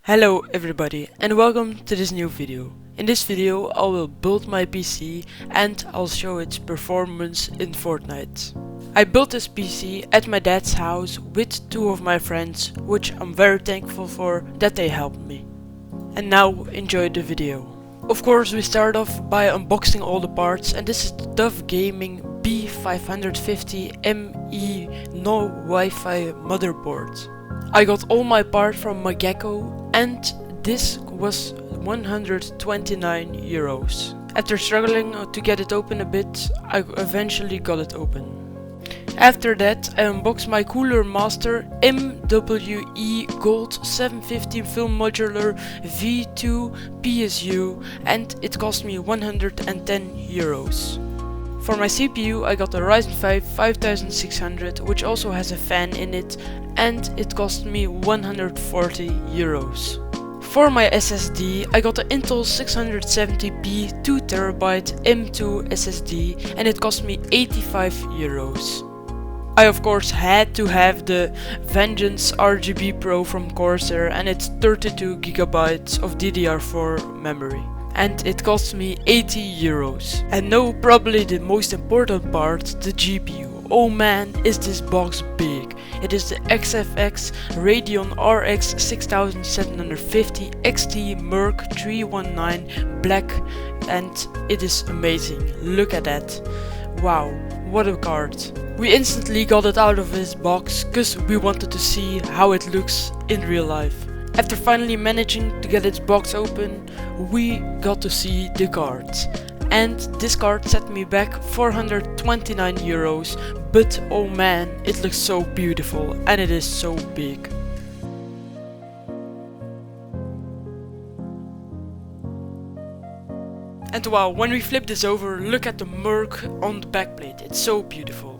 Hello everybody and welcome to this new video. In this video I will build my PC and I'll show its performance in Fortnite. I built this PC at my dad's house with two of my friends, which I'm very thankful for that they helped me. And now enjoy the video. Of course we start off by unboxing all the parts, and this is the TUF Gaming B550 ME no Wi-Fi motherboard. I got all my parts from Magecko and this was 129 euros. After struggling to get it open a bit, I eventually got it open. After that I unboxed my Cooler Master MWE Gold 750 Film Modular V2 PSU and it cost me 110 euros. For my CPU I got a Ryzen 5 5600, which also has a fan in it, and it cost me 140 euros. For my SSD I got the Intel 670p 2TB M.2 SSD and it cost me 85 euros. I of course had to have the Vengeance RGB Pro from Corsair and it's 32GB of DDR4 memory. And it cost me 80 euros. And no, probably the most important part, the GPU. Oh man, is this box big. It is the XFX Radeon RX 6750 XT MERC 319 black and it is amazing. Look at that. Wow, what a card. We instantly got it out of this box because we wanted to see how it looks in real life. After finally managing to get its box open, we got to see the card. And this card set me back 429 euros, but oh man, it looks so beautiful and it is so big. And wow, when we flip this over, look at the MERC on the backplate, it's so beautiful.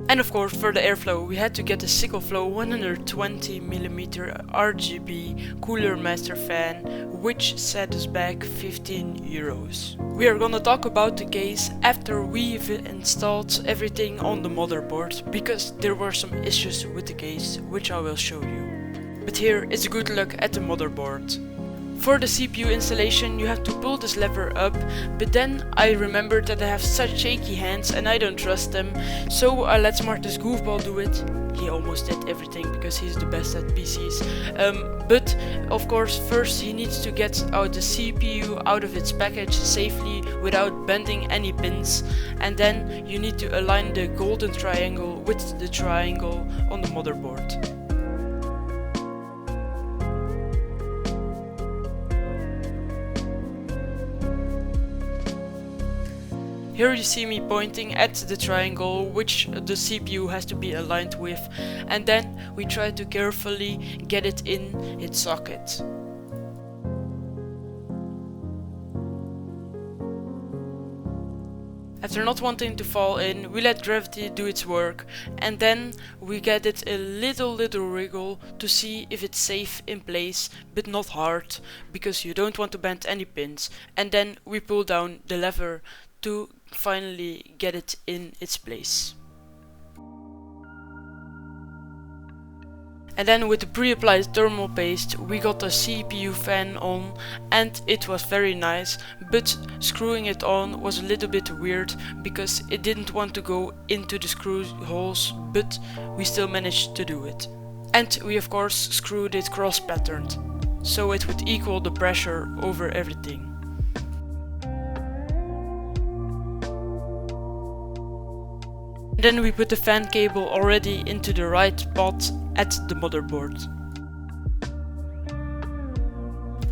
And of course for the airflow we had to get a Sickleflow 120mm RGB Cooler Master fan, which set us back 15 euros. We are gonna talk about the case after we've installed everything on the motherboard, because there were some issues with the case which I will show you. But here is a good look at the motherboard. For the CPU installation you have to pull this lever up, but then I remembered that I have such shaky hands and I don't trust them, so I let Smartest Goofball do it. He almost did everything because he's the best at PCs. But of course first he needs to get out the CPU out of its package safely without bending any pins, and then you need to align the golden triangle with the triangle on the motherboard. Here you see me pointing at the triangle which the CPU has to be aligned with, and then we try to carefully get it in its socket. After not wanting to fall in, we let gravity do its work, and then we get it a little wriggle to see if it's safe in place, but not hard, because you don't want to bend any pins, and then we pull down the lever to finally get it in its place. And then with the pre-applied thermal paste we got the CPU fan on and it was very nice, but screwing it on was a little bit weird because it didn't want to go into the screw holes, but we still managed to do it. And we of course screwed it cross-patterned, so it would equal the pressure over everything. Then we put the fan cable already into the right spot at the motherboard.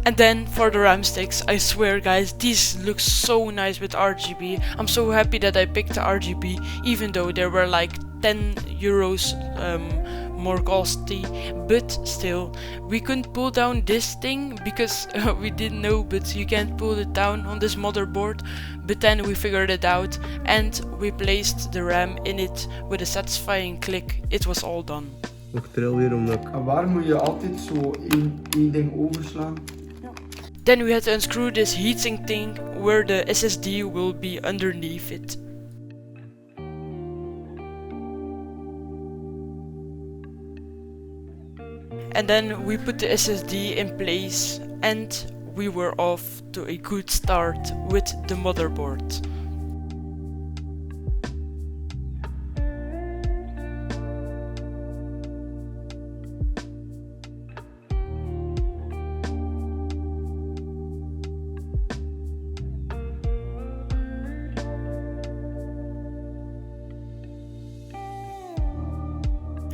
And then for the RAM sticks, I swear guys, these look so nice with RGB. I'm so happy that I picked the RGB, even though they were like 10 euros more costly, but still we couldn't pull down this thing because we didn't know, but you can't pull it down on this motherboard. But then we figured it out and we placed the RAM in it with a satisfying click. It was all done. En waar moet je altijd zo één ding overslaan? Then we had to unscrew this heatsink thing where the SSD will be underneath it. and then we put the SSD in place and we were off to a good start with the motherboard.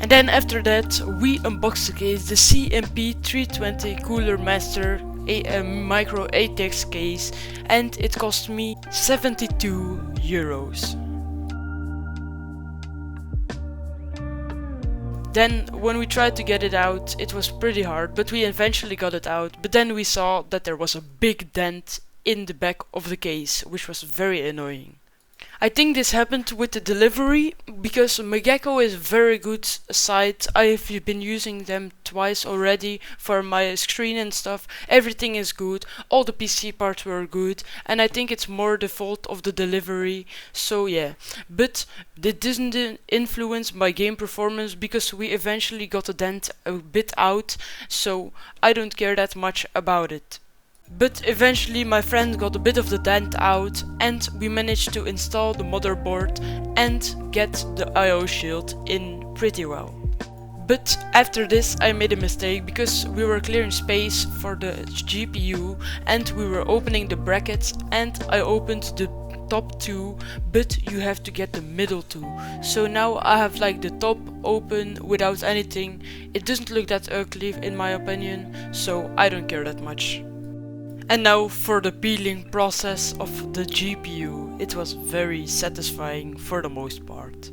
And then after that we unboxed the case, the CMP320 Cooler Master a micro ATEX case, and it cost me 72 euros. Then when we tried to get it out, it was pretty hard, but we eventually got it out. But then we saw that there was a big dent in the back of the case, which was very annoying. I think this happened with the delivery, because Megekko is a very good site. I have been using them twice already for my screen and stuff. Everything is good, all the PC parts were good, and I think it's more the fault of the delivery, so yeah. But it doesn't influence my game performance, because we eventually got the dent a bit out, so I don't care that much about it. But eventually my friend got a bit of the dent out and we managed to install the motherboard and get the I/O shield in pretty well. But after this I made a mistake, because we were clearing space for the GPU and we were opening the brackets, and I opened the top two, but you have to get the middle two. So now I have like the top open without anything. It doesn't look that ugly in my opinion, so I don't care that much. And now for the peeling process of the GPU. It was very satisfying for the most part.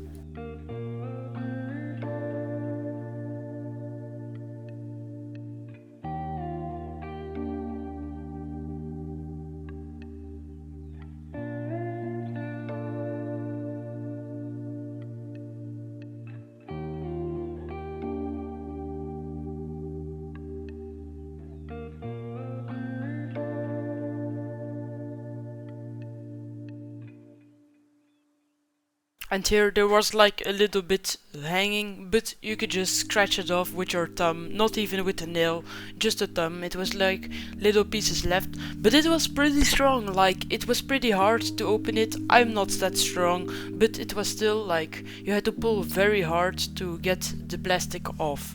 And here there was like a little bit hanging, but you could just scratch it off with your thumb, not even with a nail, just a thumb. It was like little pieces left, but it was pretty strong. Like, it was pretty hard to open it. I'm not that strong, but it was still like you had to pull very hard to get the plastic off.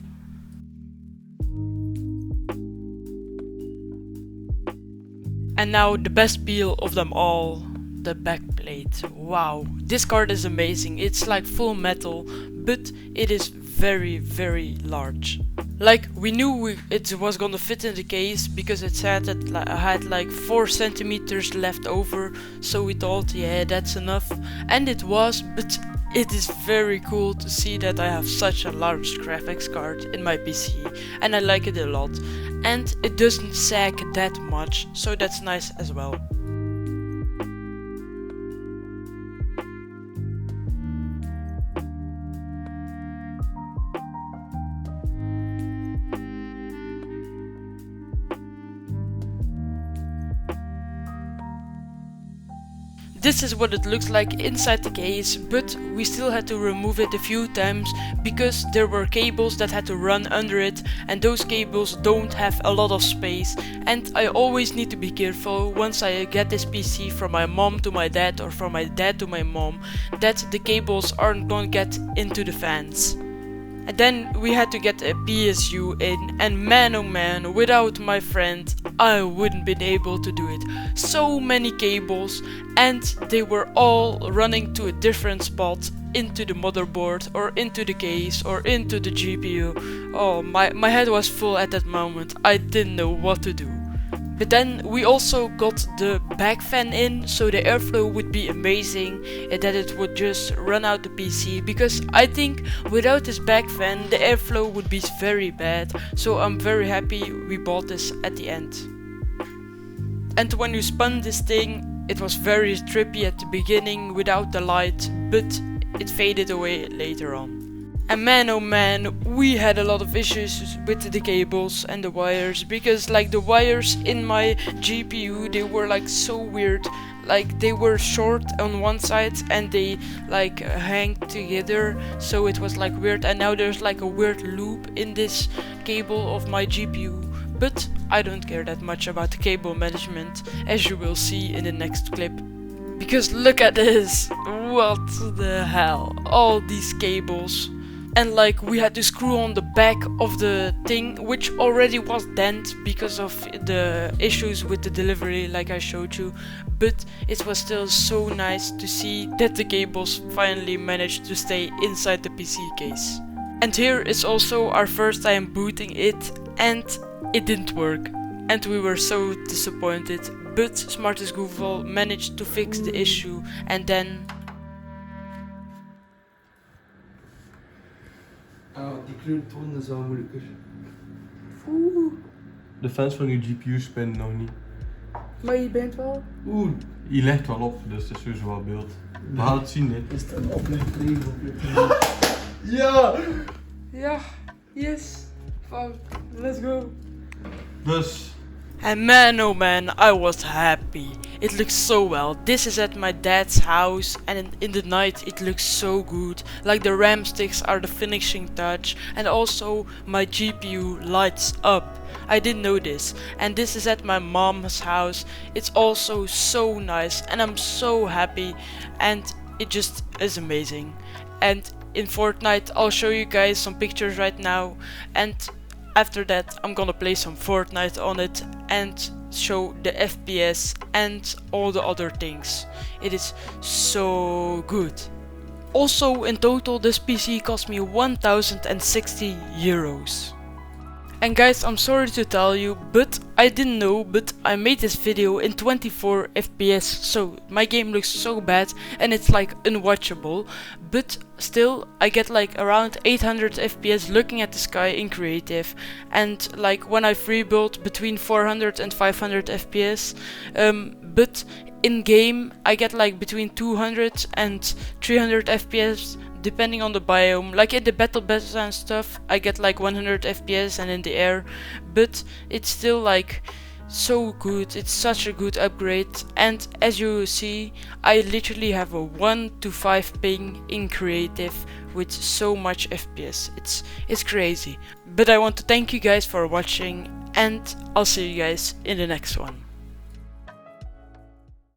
And now the best peel of them all. The backplate. Wow, this card is amazing. It's like full metal, but it is very large. Like, we knew it was gonna fit in the case, because it said that I had like 4 centimeters left over, so we thought, yeah, that's enough, and it was. But it is very cool to see that I have such a large graphics card in my PC, and I like it a lot, and it doesn't sag that much, so that's nice as well. This is what it looks like inside the case, but we still had to remove it a few times because there were cables that had to run under it, and those cables don't have a lot of space, and I always need to be careful once I get this PC from my mom to my dad or from my dad to my mom, that the cables aren't gonna get into the fans. And then we had to get a PSU in, and man oh man, without my friend I wouldn't been able to do it. So many cables, and they were all running to a different spot, into the motherboard or into the case or into the GPU. Oh, my head was full at that moment. I didn't know what to do. But then we also got the Backfan in, so the airflow would be amazing, and that it would just run out the PC, because I think without this Backfan the airflow would be very bad, so I'm very happy we bought this at the end. And when you spun this thing, it was very trippy at the beginning without the light, but it faded away later on. And man oh man, we had a lot of issues with the cables and the wires, because like the wires in my GPU, they were like so weird. like they were short on one side and they like hang together, so it was like weird, and now there's like a weird loop in this cable of my GPU. But I don't care that much about the cable management, as you will see in the next clip. Because look at this! What the hell? All these cables. And like we had to screw on the back of the thing, which already was dent because of the issues with the delivery like I showed you. But it was still so nice to see that the cables finally managed to stay inside the PC case. And here is also our first time booting it, and it didn't work. And we were so disappointed, but Smart as Google managed to fix the issue, and then... Die kleur tonen is wel moeilijker. De fans van je GPU spinnen nog niet. Maar je bent wel? Je legt wel op, dus het is sowieso wel beeld. We gaan het zien, hè. Is het een opleiding? Ja! Ja, yes. Fuck, let's go. Dus... And man, oh man, I was happy. It looks so well. This is at my dad's house, and in the night it looks so good. Like the RAM sticks are the finishing touch, and also my GPU lights up. I didn't know this. And this is at my mom's house. It's also so nice, and I'm so happy, and it just is amazing. And in Fortnite, I'll show you guys some pictures right now, and after that I'm gonna play some Fortnite on it and show the FPS and all the other things. It is so good. Also, in total this PC cost me 1060 euros. And guys, I'm sorry to tell you, but I didn't know, but I made this video in 24 FPS, so my game looks so bad and it's like unwatchable, but still I get like around 800 FPS looking at the sky in creative, and like when I free build between 400 and 500 FPS, but in game I get like between 200 and 300 FPS depending on the biome. Like in the battle beta and stuff I get like 100 FPS and in the air, but it's still like so good. It's such a good upgrade, and as you see I literally have a 1 to 5 ping in creative with so much FPS. It's crazy. But I want to thank you guys for watching, and I'll see you guys in the next one.